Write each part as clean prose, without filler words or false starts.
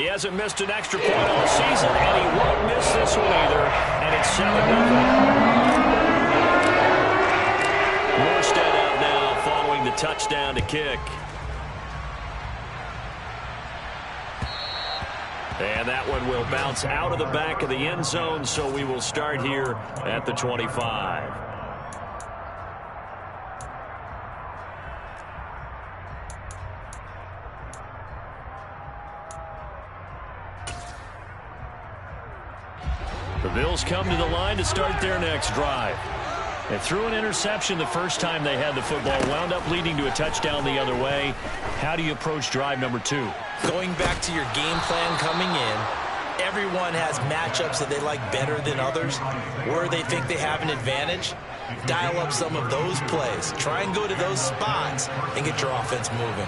He hasn't missed an extra point all season, and he won't miss this one either. And it's 7-0. Morstead out now following the touchdown to kick. And that one will bounce out of the back of the end zone, so we will start here at the 25. The Bills come to the line to start their next drive. They threw an interception the first time they had the football, wound up leading to a touchdown the other way. How do you approach drive number 2? Going back to your game plan coming in, everyone has matchups that they like better than others, where they think they have an advantage. Dial up some of those plays. Try and go to those spots and get your offense moving.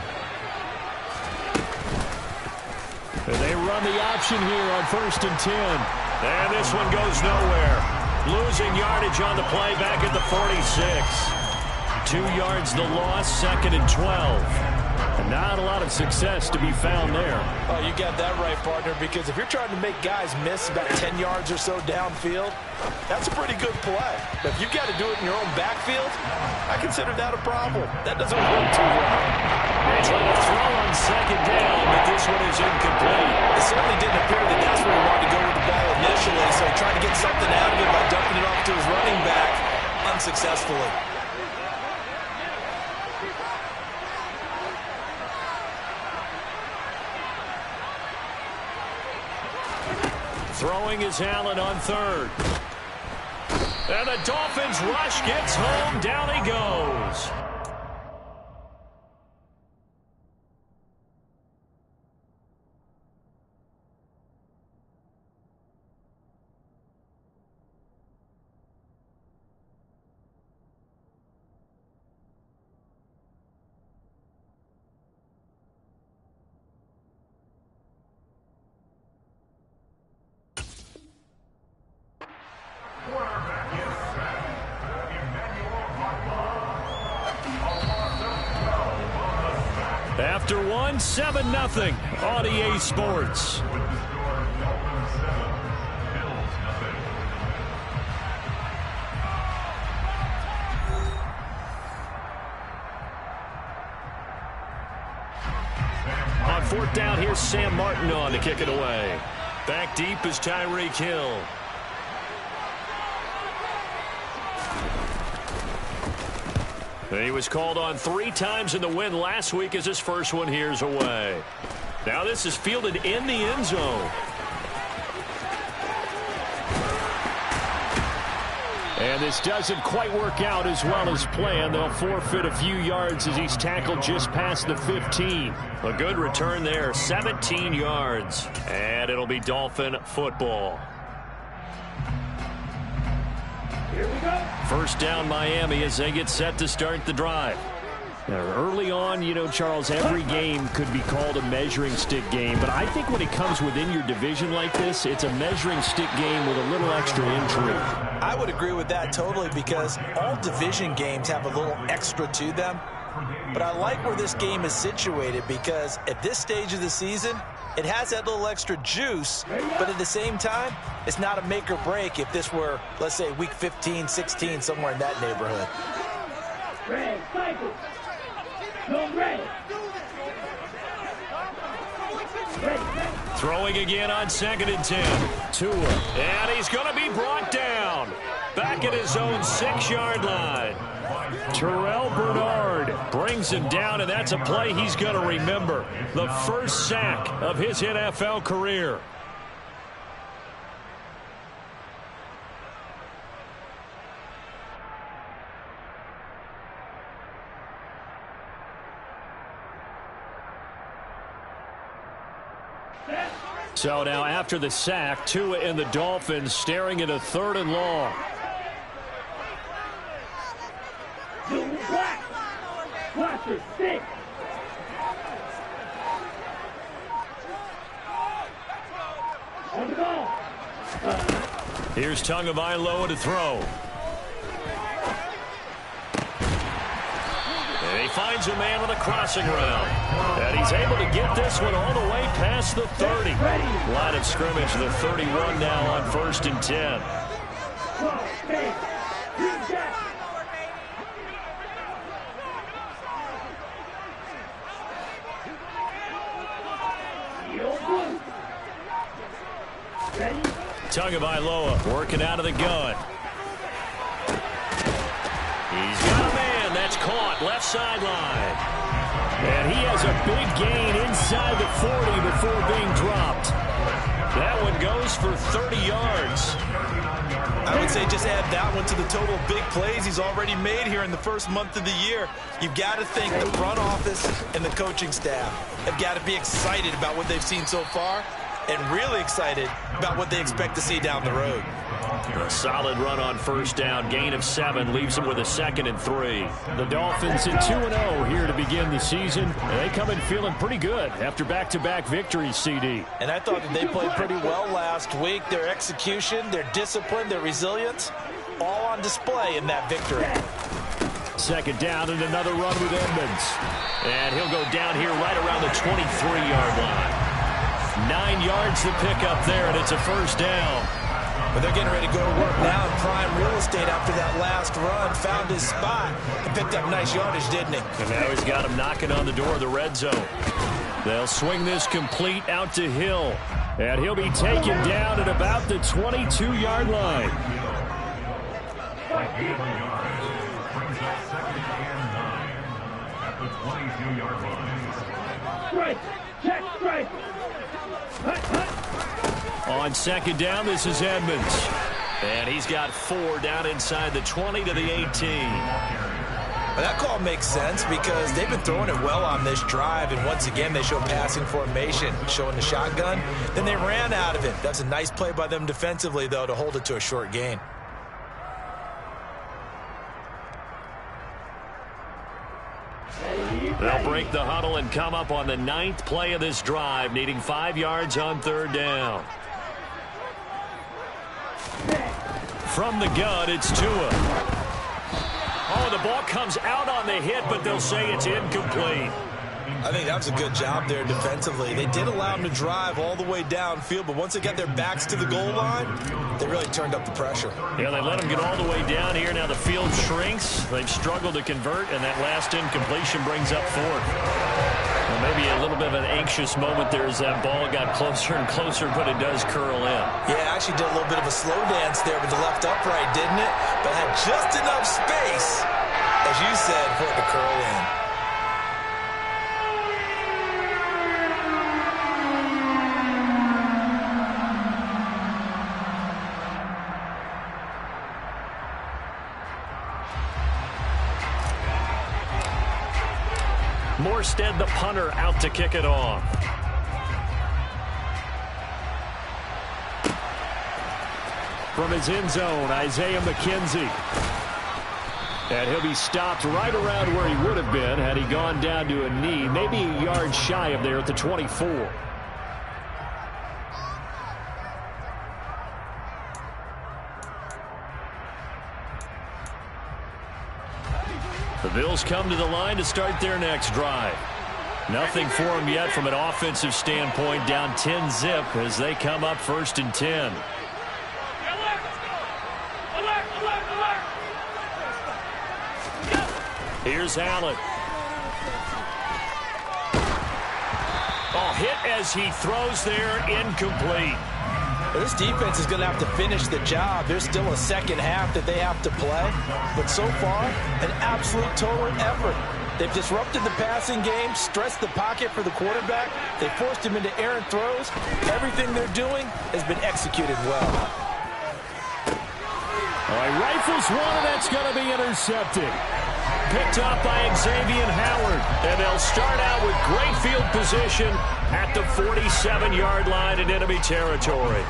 And they run the option here on 1st and 10. And this one goes nowhere. Losing yardage on the play back at the 46. 2 yards the loss, 2nd and 12. And not a lot of success to be found there. Oh, you got that right, partner, because if you're trying to make guys miss about 10 yards or so downfield, that's a pretty good play. But if you've got to do it in your own backfield, I consider that a problem. That doesn't work too well. They try to throw on 2nd down, but this one is incomplete. It certainly didn't appear that that's where he wanted to go with the ball initially, so he tried to get something out of it by dumping it off to his running back unsuccessfully. Throwing is Allen on 3rd. And the Dolphins rush gets home. Down he goes. After one, 7-0 on EA Sports. On 4th down, here's Sam Martin on to kick it away. Back deep is Tyreek Hill. He was called on 3 times in the win last week as his first one here's away. Now this is fielded in the end zone. And this doesn't quite work out as well as planned. They'll forfeit a few yards as he's tackled just past the 15. A good return there, 17 yards. And it'll be Dolphin football. Here we go. 1st down Miami as they get set to start the drive. Now, early on, you know, Charles, every game could be called a measuring stick game. But I think when it comes within your division like this, it's a measuring stick game with a little extra intrigue. I would agree with that totally, because all division games have a little extra to them. But I like where this game is situated, because at this stage of the season, it has that little extra juice, but at the same time, it's not a make or break if this were, let's say, week 15, 16, somewhere in that neighborhood. Red, cycle. No red. Throwing again on 2nd and 10. Tua. And he's going to be brought down. Back at his own 6-yard line. Terrell Bernard brings him down, and that's a play he's going to remember. The first sack of his NFL career. So now after the sack, Tua and the Dolphins staring at a 3rd and long. Black. Watch your stick. On the ball. Here's Tagovailoa to throw. And He finds a man with a crossing route. And he's able to get this one all the way past the 30. Line of scrimmage, the 31 now on 1st and 10. Tagovailoa working out of the gun. He's got a man. That's caught. Left sideline. And he has a big gain inside the 40 before being dropped. That one goes for 30 yards. I would say just add that one to the total of big plays he's already made here in the first month of the year. You've got to think the front office and the coaching staff have got to be excited about what they've seen so far and really excited about what they expect to see down the road. A solid run on 1st down. Gain of 7 leaves them with a 2nd and 3. The Dolphins at 2-0 here to begin the season. They come in feeling pretty good after back-to-back victories, CD. And I thought that they played pretty well last week. Their execution, their discipline, their resilience, all on display in that victory. 2nd down and another run with Edmonds. And he'll go down here right around the 23-yard line. 9 yards to pick up there, and it's a 1st down. But they're getting ready to go to work now in prime real estate after that last run. Found his spot and picked up nice yardage, didn't he? And now he's got him knocking on the door of the red zone. They'll swing this complete out to Hill. And he'll be taken down at about the 22-yard line. Strike. Check strike. On 2nd down, this is Edmonds. And he's got 4 down inside the 20 to the 18. Well, that call makes sense because they've been throwing it well on this drive, and once again they show passing formation, showing the shotgun. Then they ran out of it. That's a nice play by them defensively, though, to hold it to a short gain. They'll break the huddle and come up on the 9th play of this drive, needing 5 yards on 3rd down. From the gun, it's Tua. Oh, the ball comes out on the hit, but they'll say it's incomplete. I think that was a good job there defensively. They did allow them to drive all the way downfield, but once they got their backs to the goal line, they really turned up the pressure. Yeah, they let them get all the way down here. Now the field shrinks. They've struggled to convert, and that last incompletion brings up 4th. Well, maybe a little bit of an anxious moment there as that ball got closer and closer, but it does curl in. Yeah, actually did a little bit of a slow dance there with the left upright, didn't it? But had just enough space, as you said, for it to curl in. Morstead, the punter, out to kick it off. From his end zone, Isaiah McKenzie. And he'll be stopped right around where he would have been had he gone down to a knee, maybe a yard shy of there at the 24. The Bills come to the line to start their next drive. Nothing for them yet from an offensive standpoint, down 10-zip as they come up 1st and 10. Here's Allen. Oh, hit as he throws there, incomplete. Well, this defense is going to have to finish the job. There's still a second half that they have to play. But so far, an absolute total effort. They've disrupted the passing game, stressed the pocket for the quarterback. They forced him into errant throws. Everything they're doing has been executed well. All right, rifles one, and that's going to be intercepted. Picked up by Xavier Howard. And they'll start out with great field position at the 47-yard line in enemy territory.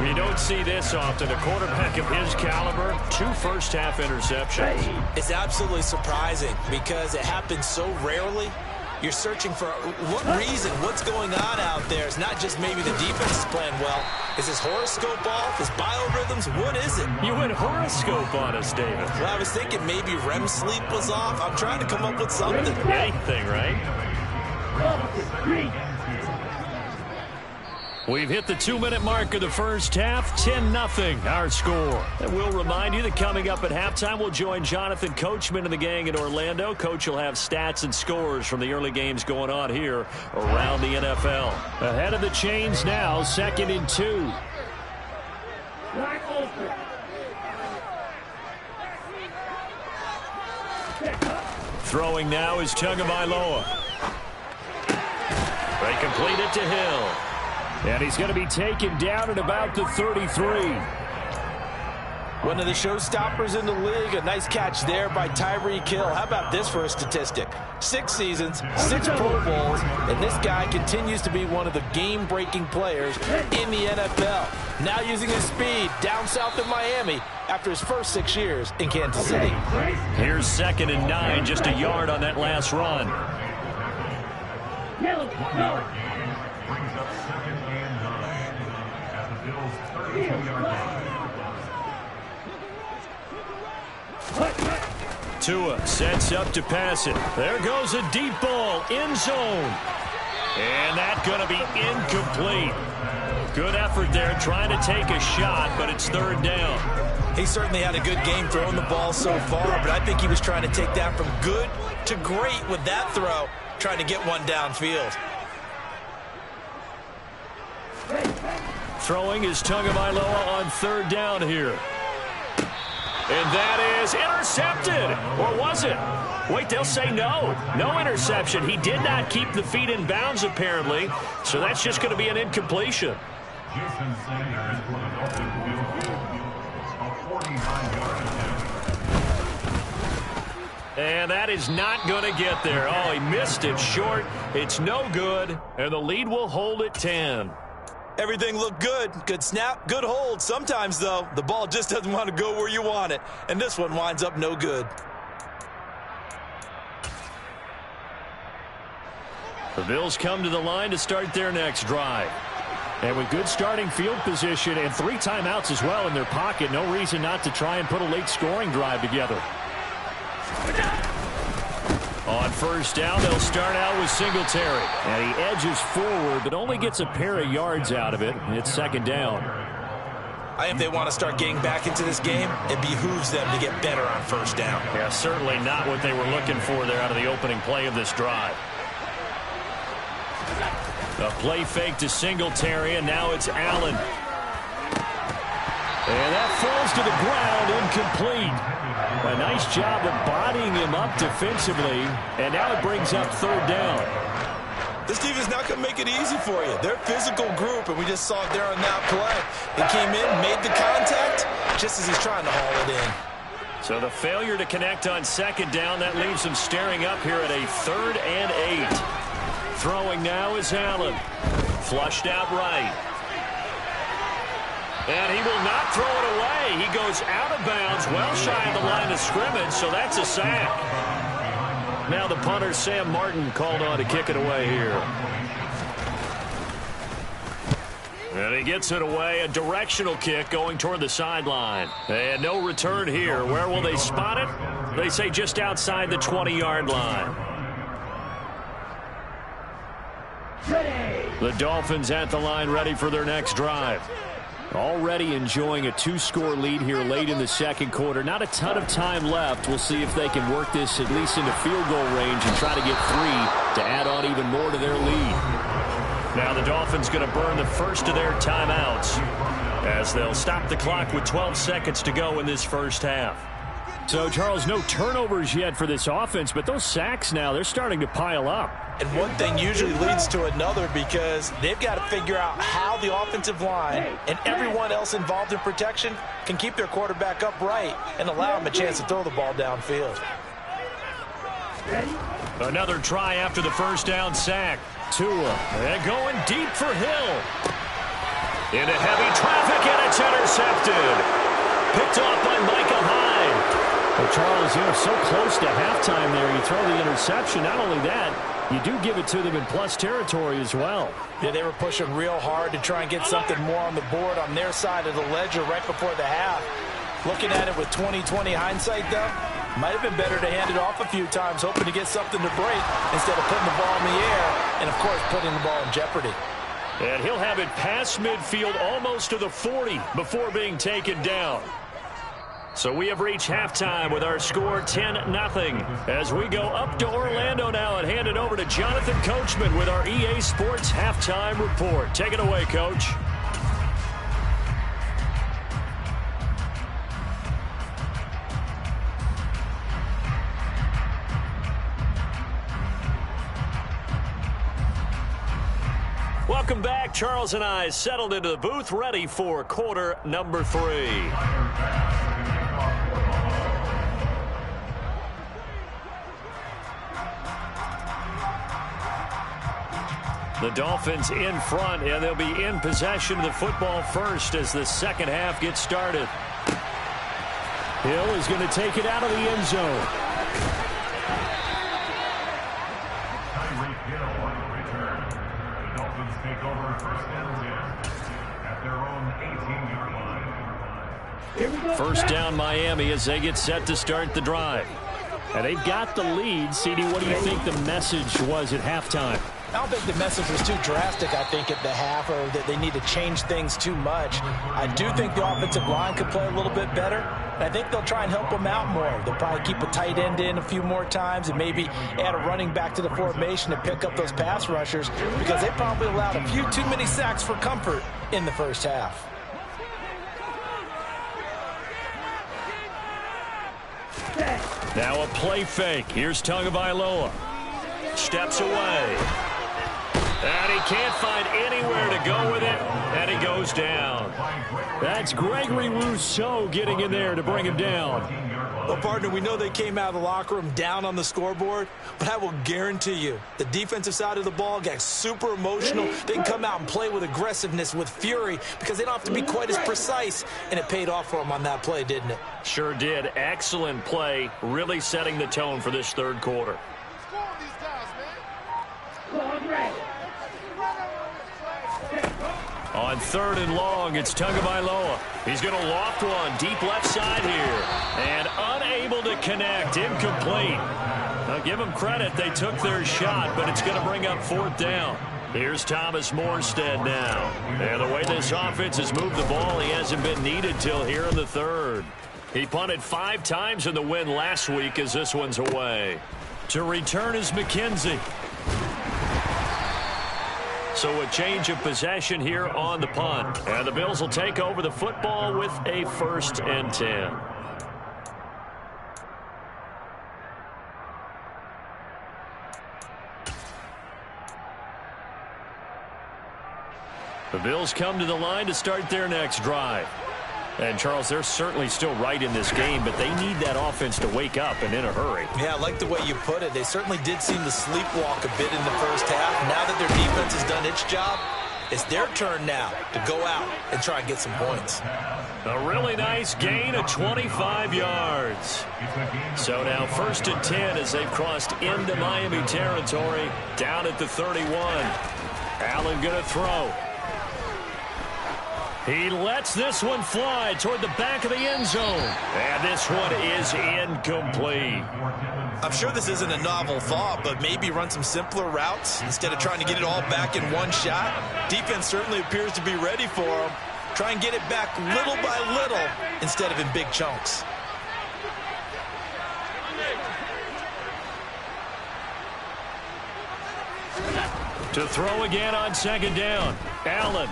You don't see this often. A quarterback of his caliber, 2 first-half interceptions. It's absolutely surprising because it happens so rarely. You're searching for what reason, what's going on out there. It's not just maybe the defense is playing well. Is his horoscope off? His biorhythms? What is it? You went horoscope on us, David. Well, I was thinking maybe REM sleep was off. I'm trying to come up with something. Anything, right? We've hit the 2-minute mark of the first half. 10-0 our score. And we'll remind you that coming up at halftime, we'll join Jonathan Coachman and the gang in Orlando. Coach will have stats and scores from the early games going on here around the NFL. Ahead of the chains now, 2nd and 2. Throwing now is Tagovailoa. They complete it to Hill. And he's going to be taken down at about the 33. One of the showstoppers in the league. A nice catch there by Tyreek Hill. How about this for a statistic? 6 seasons, 6 Pro Bowls, and this guy continues to be one of the game-breaking players in the NFL. Now using his speed down south of Miami after his first 6 years in Kansas City. Here's 2nd and 9, just a yard on that last run. Tua sets up to pass it. There goes a deep ball, end zone. And that's going to be incomplete. Good effort there trying to take a shot, but it's 3rd down. He certainly had a good game throwing the ball so far, but I think he was trying to take that from good to great with that throw, trying to get one downfield. Throwing is Tagovailoa on 3rd down here. And that is intercepted. Or was it? Wait, they'll say no. No interception. He did not keep the feet in bounds, apparently. So that's just going to be an incompletion. And that is not going to get there. Oh, he missed it short. It's no good. And the lead will hold at 10. Everything looked good. Good snap, good hold. Sometimes, though, the ball just doesn't want to go where you want it. And this one winds up no good. The Bills come to the line to start their next drive. And with good starting field position and 3 timeouts as well in their pocket, no reason not to try and put a late scoring drive together. On 1st down, they'll start out with Singletary. And he edges forward, but only gets a pair of yards out of it. It's 2nd down. I think if they want to start getting back into this game, it behooves them to get better on 1st down. Yeah, certainly not what they were looking for there out of the opening play of this drive. A play fake to Singletary, and now it's Allen. And that falls to the ground, incomplete. A nice job of bodying him up defensively, and now it brings up 3rd down. This defense not going to make it easy for you. They're a physical group, and we just saw it there on that play. He came in, made the contact, just as he's trying to haul it in. So the failure to connect on 2nd down, that leaves him staring up here at a 3rd and 8. Throwing now is Allen. Flushed out right. And he will not throw it away. He goes out of bounds, well shy of the line of scrimmage, so that's a sack. Now the punter, Sam Martin, called on to kick it away here. And he gets it away, a directional kick going toward the sideline. And no return here. Where will they spot it? They say just outside the 20-yard line. The Dolphins at the line ready for their next drive. Already enjoying a 2-score lead here late in the 2nd quarter. Not a ton of time left. We'll see if they can work this at least into field goal range and try to get 3 to add on even more to their lead. Now the Dolphins going to burn the first of their timeouts as they'll stop the clock with 12 seconds to go in this first half. So, Charles, no turnovers yet for this offense, but those sacks now, they're starting to pile up. And one thing usually leads to another because they've got to figure out how the offensive line and everyone else involved in protection can keep their quarterback upright and allow him a chance to throw the ball downfield. Another try after the first down sack. Tua, and going deep for Hill. Into heavy traffic, and it's intercepted. Picked off by Micah Hyde. Well, Charles, so close to halftime there. You throw the interception. Not only that, you do give it to them in plus territory as well. Yeah, they were pushing real hard to try and get something more on the board on their side of the ledger right before the half. Looking at it with 20/20 hindsight, though, might have been better to hand it off a few times, hoping to get something to break instead of putting the ball in the air and, of course, putting the ball in jeopardy. And he'll have it past midfield almost to the 40 before being taken down. So we have reached halftime with our score 10-0. As we go up to Orlando now and hand it over to Jonathan Coachman with our EA Sports Halftime Report. Take it away, Coach. Welcome back. Charles and I settled into the booth, ready for quarter number 3. The Dolphins in front, and they'll be in possession of the football first as the second half gets started. Hill is going to take it out of the end zone. First down Miami as they get set to start the drive. And they've got the lead. CD, what do you think the message was at halftime? I don't think the message was too drastic, I think, at the half, or that they need to change things too much. I do think the offensive line could play a little bit better. And I think they'll try and help them out more. They'll probably keep a tight end in a few more times and maybe add a running back to the formation to pick up those pass rushers, because they probably allowed a few too many sacks for comfort in the first half. Now a play fake. Here's Tagovailoa. Steps away. And he can't find anywhere to go with it, and he goes down. That's Gregory Rousseau getting in there to bring him down. Well, partner, we know they came out of the locker room down on the scoreboard, but I will guarantee you the defensive side of the ball got super emotional. They can come out and play with aggressiveness, with fury, because they don't have to be quite as precise, and it paid off for them on that play, didn't it? Sure did. Excellent play, really setting the tone for this third quarter. On 3rd and long, it's Tagovailoa. He's going to loft one deep left side here. And unable to connect. Incomplete. Now, give them credit. They took their shot, but it's going to bring up 4th down. Here's Thomas Morstead now. And the way this offense has moved the ball, he hasn't been needed till here in the 3rd. He punted 5 times in the win last week as this one's away. To return is McKenzie. So a change of possession here on the punt. And the Bills will take over the football with a 1st and 10. The Bills come to the line to start their next drive. And, Charles, they're certainly still right in this game, but they need that offense to wake up and in a hurry. Yeah, I like the way you put it. They certainly did seem to sleepwalk a bit in the first half. Now that their defense has done its job, it's their turn now to go out and try and get some points. A really nice gain of 25 yards. So now 1st and 10 as they've crossed into Miami territory, down at the 31. Allen going to throw. He lets this one fly toward the back of the end zone. And this one is incomplete. I'm sure this isn't a novel thought, but maybe run some simpler routes instead of trying to get it all back in one shot. Defense certainly appears to be ready for him. Try and get it back little by little instead of in big chunks. To throw again on 2nd down. Allen.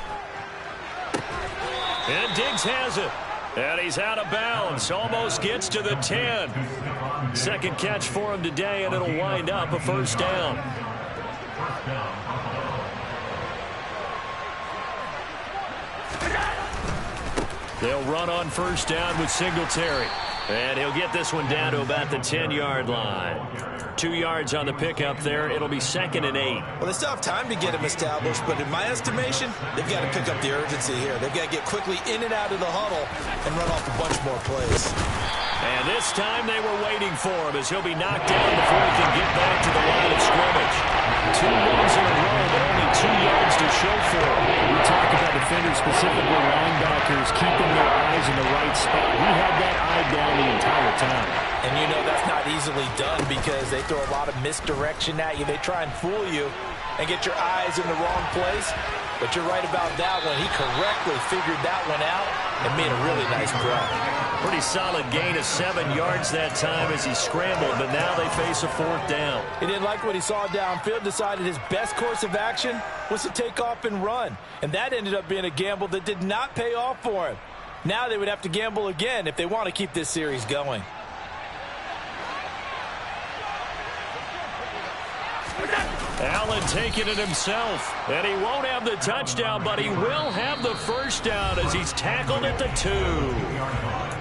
And Diggs has it. And he's out of bounds. Almost gets to the 10. Second catch for him today, and it'll wind up a 1st down. They'll run on 1st down with Singletary. And he'll get this one down to about the 10-yard line. 2 yards on the pickup there. It'll be 2nd and 8. Well, they still have time to get him established, but in my estimation, they've got to pick up the urgency here. They've got to get quickly in and out of the huddle and run off a bunch more plays. And this time they were waiting for him as he'll be knocked down before he can get back to the line of scrimmage. keeping their eyes in the right spot. He had that eye down the entire time. And you know that's not easily done because they throw a lot of misdirection at you. They try and fool you and get your eyes in the wrong place. But you're right about that one. He correctly figured that one out and made a really nice grab. Pretty solid gain of 7 yards that time as he scrambled, but now they face a 4th down. He didn't like what he saw downfield, decided his best course of action was to take off and run. And that ended up being a gamble that did not pay off for him. Now they would have to gamble again if they want to keep this series going. Allen taking it himself, and he won't have the touchdown, but he will have the first down as he's tackled at the 2.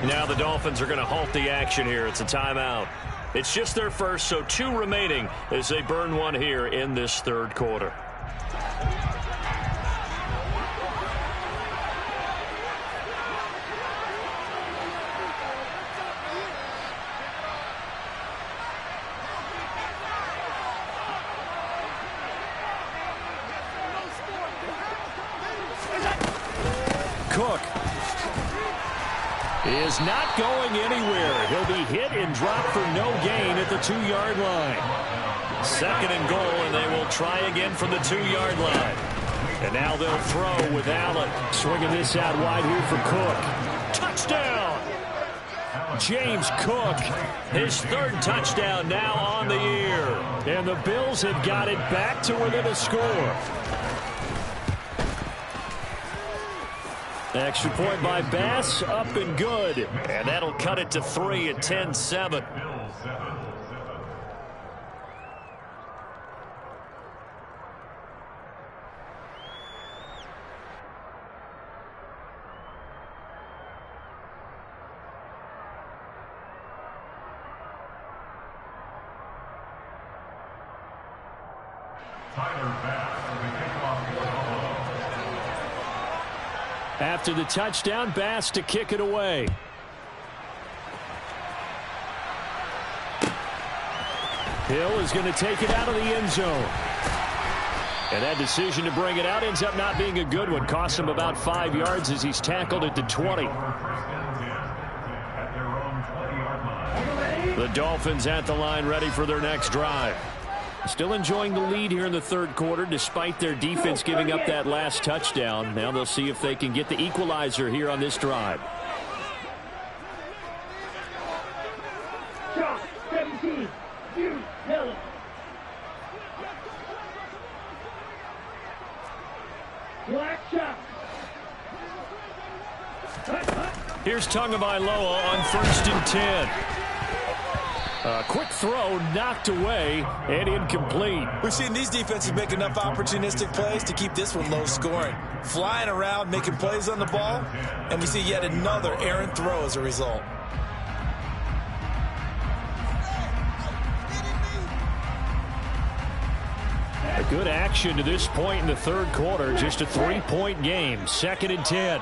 Now the Dolphins are going to halt the action here. It's a timeout. It's just their first, so 2 remaining as they burn one here in this 3rd quarter. Cook is not going anywhere. He'll be hit and dropped for no gain at the 2-yard line. 2nd and goal, and they will try again from the 2-yard line. And now they'll throw with Allen. Swinging this out wide here for Cook. Touchdown! James Cook, his 3rd touchdown now on the year. And the Bills have got it back to within a score. Extra point by Bass, up and good. And that'll cut it to 3 at 10-7. After the touchdown, Bass to kick it away. Hill is going to take it out of the end zone. And that decision to bring it out ends up not being a good one. Costs him about 5 yards as he's tackled at the 20. The Dolphins at the line, ready for their next drive. Still enjoying the lead here in the 3rd quarter despite their defense giving up that last touchdown. Now they'll see if they can get the equalizer here on this drive. Shot 17. You Hill. Black shot. Here's Tagovailoa on 1st and 10. A quick throw knocked away and incomplete. We've seen these defenses make enough opportunistic plays to keep this one low scoring. Flying around, making plays on the ball, and we see yet another errant throw as a result. A good action to this point in the 3rd quarter. Just a 3-point game. 2nd and 10.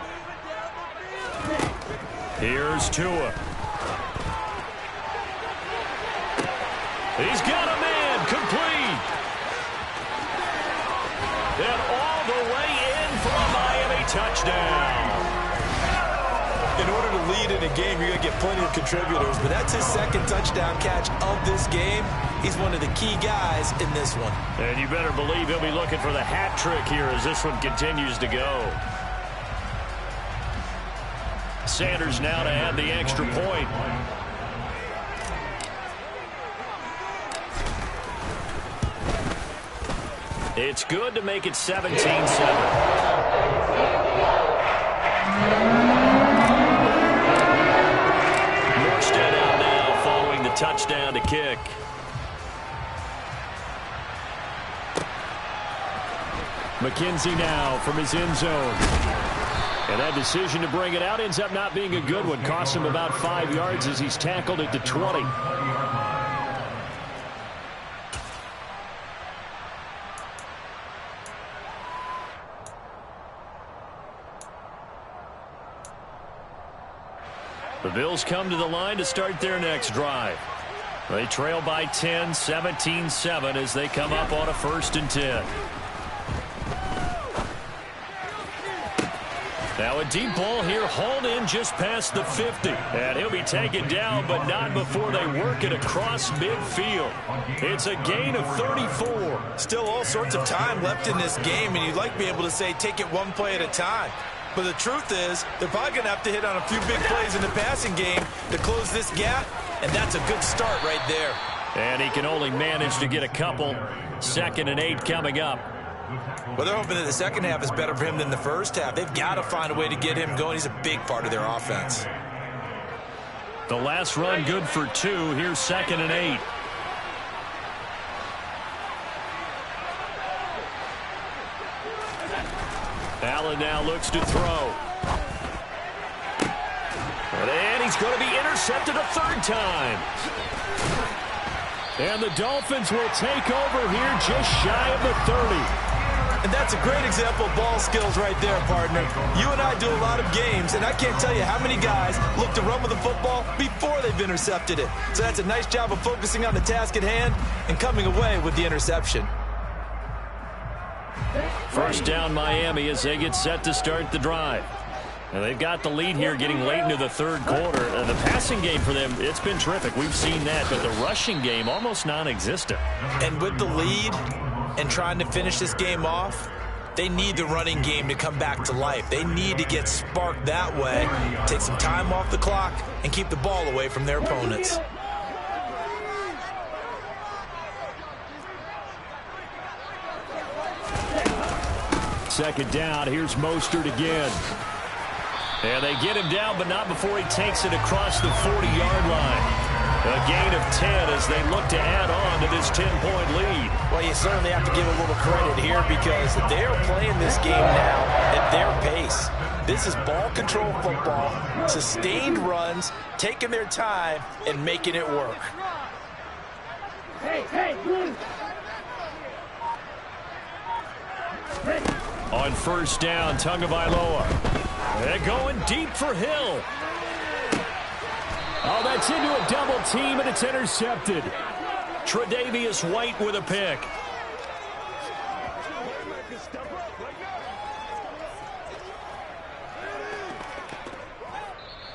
Here's Tua. He's got a man, complete. And all the way in for a Miami touchdown. In order to lead in a game, you're going to get plenty of contributors, but that's his 2nd touchdown catch of this game. He's one of the key guys in this one. And you better believe he'll be looking for the hat trick here as this one continues to go. Sanders now to add the extra point. It's good to make it 17-7. Morstead out now following the touchdown to kick. McKenzie now from his end zone. And that decision to bring it out ends up not being a good one. Costs him about 5 yards as he's tackled at the 20. The Bills come to the line to start their next drive. They trail by 10, 17-7 as they come up on a 1st and 10. Now a deep ball here hauled in just past the 50. And he'll be taken down, but not before they work it across midfield. It's a gain of 34. Still all sorts of time left in this game, and you'd like to be able to say take it one play at a time. But the truth is, they're probably going to have to hit on a few big plays in the passing game to close this gap, and that's a good start right there. And he can only manage to get a couple. 2nd and 8 coming up. Well, they're hoping that the second half is better for him than the first half. They've got to find a way to get him going. He's a big part of their offense. The last run good for 2. Here's 2nd and 8. Allen now looks to throw. And he's going to be intercepted a 3rd time. And the Dolphins will take over here just shy of the 30. And that's a great example of ball skills right there, partner. You and I do a lot of games, and I can't tell you how many guys look to run with the football before they've intercepted it. So that's a nice job of focusing on the task at hand and coming away with the interception. First down Miami as they get set to start the drive. And they've got the lead here getting late into the 3rd quarter. The passing game for them, it's been terrific. We've seen that, but the rushing game almost non-existent. And with the lead and trying to finish this game off, they need the running game to come back to life. They need to get sparked that way, take some time off the clock, and keep the ball away from their opponents. Second down. Here's Mostert again. And they get him down, but not before he takes it across the 40-yard line. A gain of 10 as they look to add on to this 10-point lead. Well, you certainly have to give a little credit here because they're playing this game now at their pace. This is ball control football, sustained runs, taking their time, and making it work. Hey, Blue. On first down, Tagovailoa. They're going deep for Hill. Oh, that's into a double team, and it's intercepted. Tre'Davious White with a pick.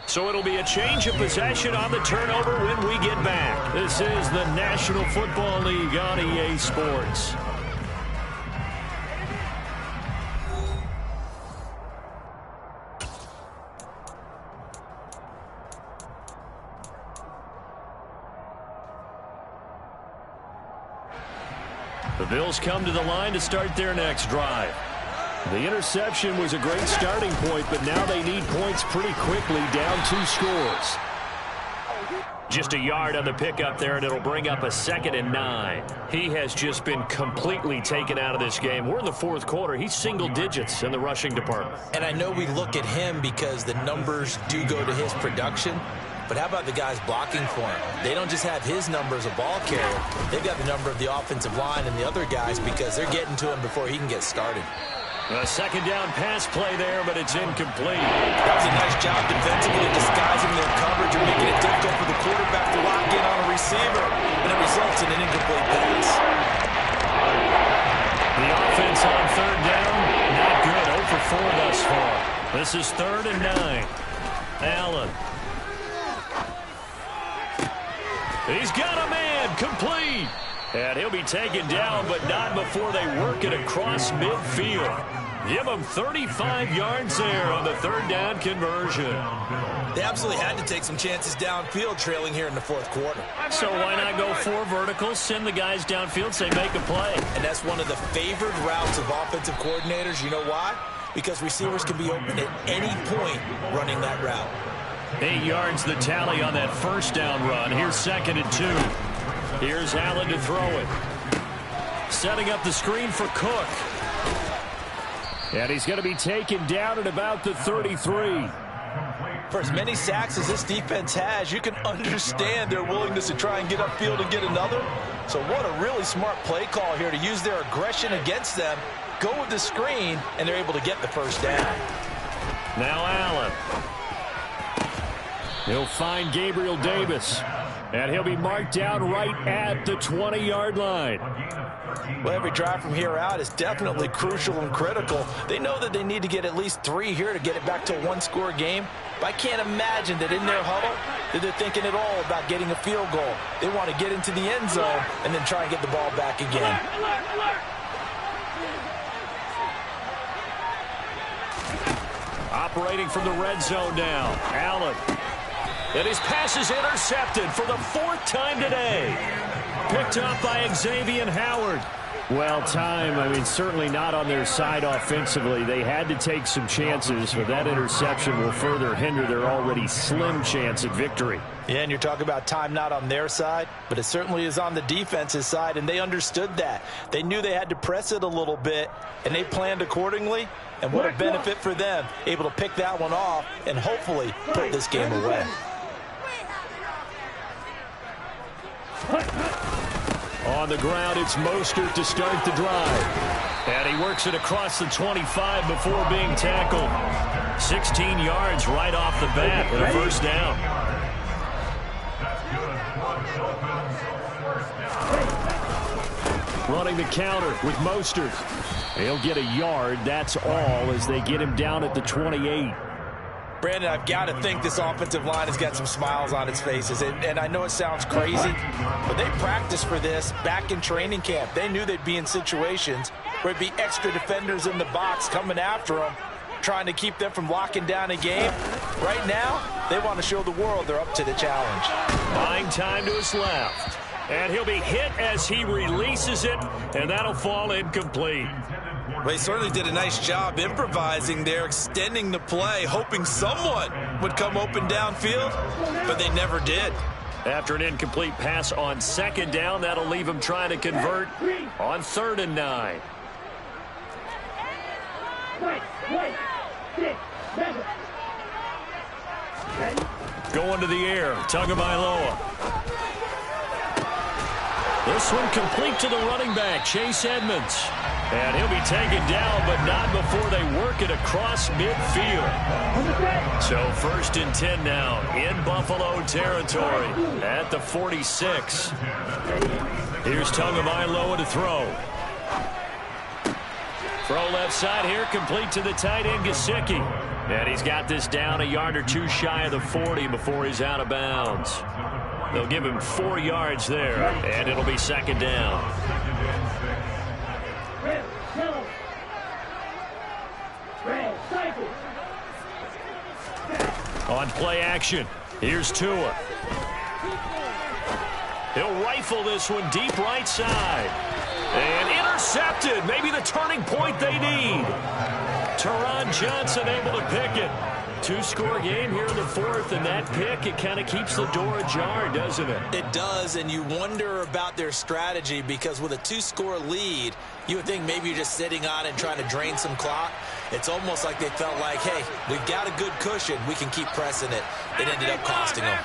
So it'll be a change of possession on the turnover when we get back. This is the National Football League on EA Sports. The Bills come to the line to start their next drive. The interception was a great starting point, but now they need points pretty quickly, down 2 scores. Just a yard on the pickup there, and it'll bring up a 2nd and 9. He has just been completely taken out of this game. We're in the 4th quarter. He's single digits in the rushing department. And I know we look at him because the numbers do go to his production. But how about the guys blocking for him? They don't just have his number as a ball carrier. They've got the number of the offensive line and the other guys because they're getting to him before he can get started. A 2nd down pass play there, but it's incomplete. That was a nice job defensively disguising their coverage and making it difficult for the quarterback to lock in on a receiver. And it results in an incomplete pass. The offense on 3rd down, not good. 0 for 4 thus far. This is 3rd and 9. Allen. He's got a man, complete. And he'll be taken down, but not before they work it across midfield. Give him 35 yards there on the 3rd down conversion. They absolutely had to take some chances downfield trailing here in the 4th quarter. So why not go 4 verticals, send the guys downfield, say make a play. And that's one of the favored routes of offensive coordinators. You know why? Because receivers can be open at any point running that route. 8 yards the tally on that 1st down run. Here's 2nd and 2. Here's Allen to throw it. Setting up the screen for Cook. And he's going to be taken down at about the 33. For as many sacks as this defense has, you can understand their willingness to try and get upfield and get another. So what a really smart play call here to use their aggression against them, go with the screen, and they're able to get the 1st down. Now Allen. He'll find Gabriel Davis. And he'll be marked down right at the 20-yard line. Well, every drive from here out is definitely crucial and critical. They know that they need to get at least 3 here to get it back to a one-score game. But I can't imagine that in their huddle that they're thinking at all about getting a field goal. They want to get into the end zone and then try and get the ball back again. Operating from the red zone now, Allen. And his pass is intercepted for the 4th time today. Picked up by Xavier Howard. Well, certainly not on their side offensively. They had to take some chances, but that interception will further hinder their already slim chance at victory. Yeah, and you're talking about time not on their side, but it certainly is on the defense's side, and they understood that. They knew they had to press it a little bit, and they planned accordingly, and what a benefit for them, able to pick that one off and hopefully put this game away. On the ground, it's Mostert to start the drive. And he works it across the 25 before being tackled. 16 yards right off the bat with a first down. Running the counter with Mostert. He'll get a yard, that's all, as they get him down at the 28. Brandon, I've got to think this offensive line has got some smiles on its faces. And I know it sounds crazy, but they practiced for this back in training camp. They knew they'd be in situations where it'd be extra defenders in the box coming after them, trying to keep them from locking down a game. Right now, they want to show the world they're up to the challenge. Buying time to his left. And he'll be hit as he releases it, and that'll fall incomplete. They certainly did a nice job improvising there, extending the play, hoping someone would come open downfield, but they never did. After an incomplete pass on 2nd down, that'll leave him trying to convert on 3rd and 9. Going to the air, Tagovailoa. This one complete to the running back, Chase Edmonds. And he'll be taken down, but not before they work it across midfield. So 1st and 10 now in Buffalo territory at the 46. Here's Tagovailoa to throw. Throw left side here, complete to the tight end, Gesicki. And he's got this down a yard or two shy of the 40 before he's out of bounds. They'll give him 4 yards there, and it'll be 2nd down. On play action, here's Tua. He'll rifle this one deep right side. And intercepted, maybe the turning point they need. Teron Johnson able to pick it. 2-score game here in the 4th, and that pick, it kind of keeps the door ajar, doesn't it? It does, and you wonder about their strategy because with a 2-score lead, you would think maybe you're just sitting on it and trying to drain some clock. It's almost like they felt like, hey, we've got a good cushion. We can keep pressing it. It ended up costing them.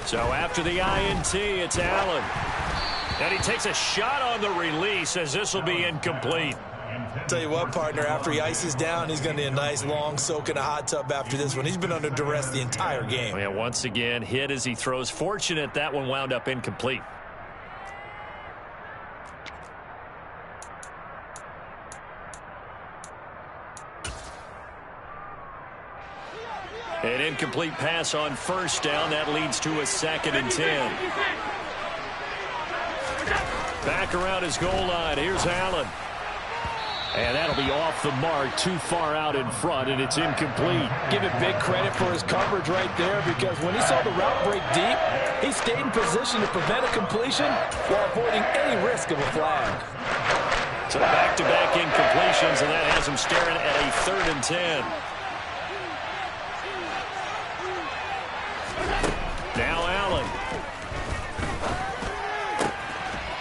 So after the INT, it's Allen. And he takes a shot on the release as this will be incomplete. Tell you what, partner, after he ices down, he's going to need a nice long soak in a hot tub after this one. He's been under duress the entire game. Yeah, once again, hit as he throws. Fortunate that one wound up incomplete. An incomplete pass on 1st down. That leads to a 2nd and 10. Back around his goal line. Here's Allen. And that'll be off the mark, too far out in front, and it's incomplete. Give him big credit for his coverage right there, because when he saw the route break deep, he stayed in position to prevent a completion while avoiding any risk of a flag. So back-to-back incompletions, and that has him staring at a 3rd and 10. Now Allen.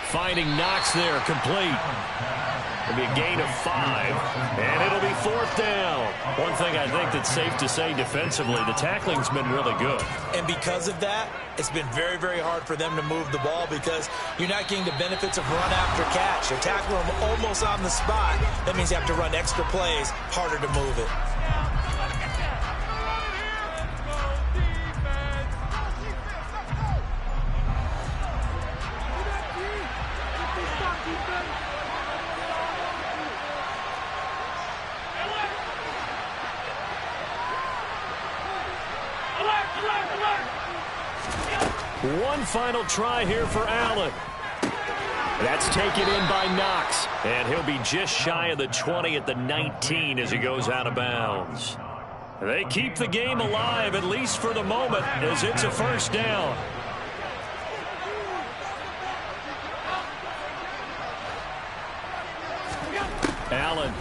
Finding Knox there, complete. It'll be a gain of 5, and it'll be 4th down. One thing I think that's safe to say defensively, the tackling's been really good. And because of that, it's been very, very hard for them to move the ball because you're not getting the benefits of run after catch. They're tackling them almost on the spot. That means you have to run extra plays, harder to move it. One final try here for Allen. That's taken in by Knox. And he'll be just shy of the 20 at the 19 as he goes out of bounds. They keep the game alive, at least for the moment, as it's a 1st down. Allen.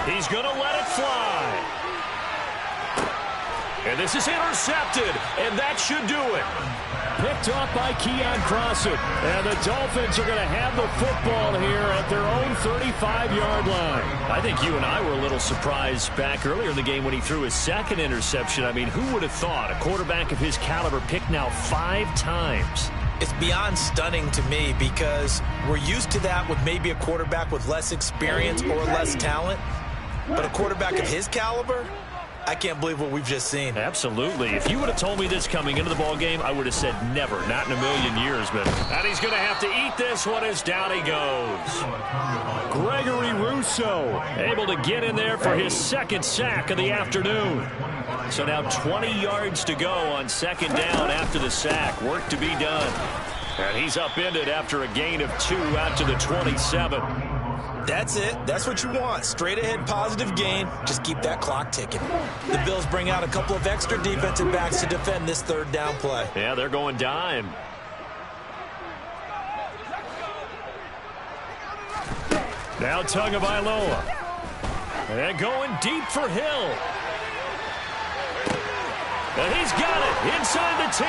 He's going to let it fly. And this is intercepted, and that should do it. Picked off by Keon Crossan. And the Dolphins are going to have the football here at their own 35-yard line. I think you and I were a little surprised back earlier in the game when he threw his 2nd interception. I mean, who would have thought a quarterback of his caliber picked now 5 times? It's beyond stunning to me because we're used to that with maybe a quarterback with less experience or less talent. But a quarterback of his caliber, I can't believe what we've just seen. Absolutely. If you would have told me this coming into the ball game, I would have said never, not in a million years. But and he's going to have to eat this one as down he goes. Gregory Rousseau able to get in there for his 2nd sack of the afternoon. So now 20 yards to go on 2nd down after the sack. Work to be done. And he's upended after a gain of 2 out to the 27. That's it. That's what you want. Straight ahead positive gain. Just keep that clock ticking. The Bills bring out a couple of extra defensive backs to defend this 3rd down play. Yeah, they're going dime. Now Tagovailoa. And going deep for Hill. And he's got it inside the 10.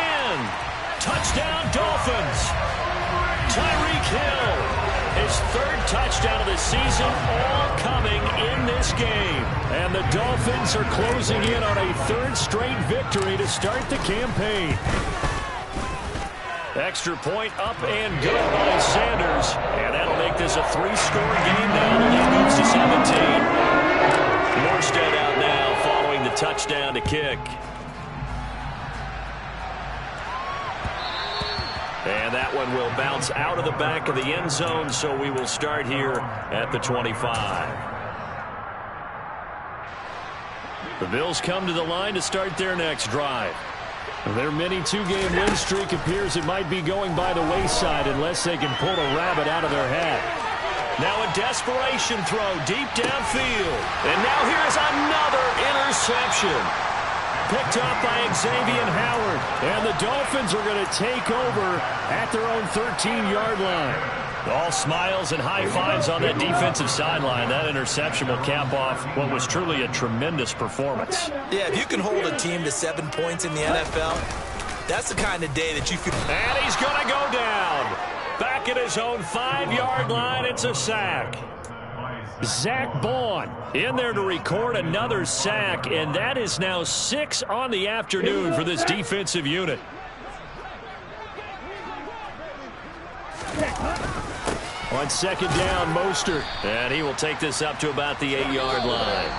Touchdown Dolphins. Tyreek Hill. His 3rd touchdown of the season, all coming in this game. And the Dolphins are closing in on a 3rd straight victory to start the campaign. Extra point up and good by Sanders. And that'll make this a 3-score game now. The lead moves to 17. Morstead out now following the touchdown to kick. And that one will bounce out of the back of the end zone, so we will start here at the 25. The Bills come to the line to start their next drive. Their mini 2-game win streak appears it might be going by the wayside unless they can pull a rabbit out of their hat. Now a desperation throw deep downfield. And now here's another interception. Picked up by Xavier Howard. And the Dolphins are going to take over at their own 13-yard line. All smiles and high fives on that defensive sideline. That interception will cap off what was truly a tremendous performance. Yeah, if you can hold a team to 7 points in the NFL, that's the kind of day that you feel. And he's going to go down. Back at his own 5-yard line, it's a sack. Zach Baun in there to record another sack, and that is now 6 on the afternoon for this defensive unit. On 2nd down, Mostert. And he will take this up to about the 8-yard line.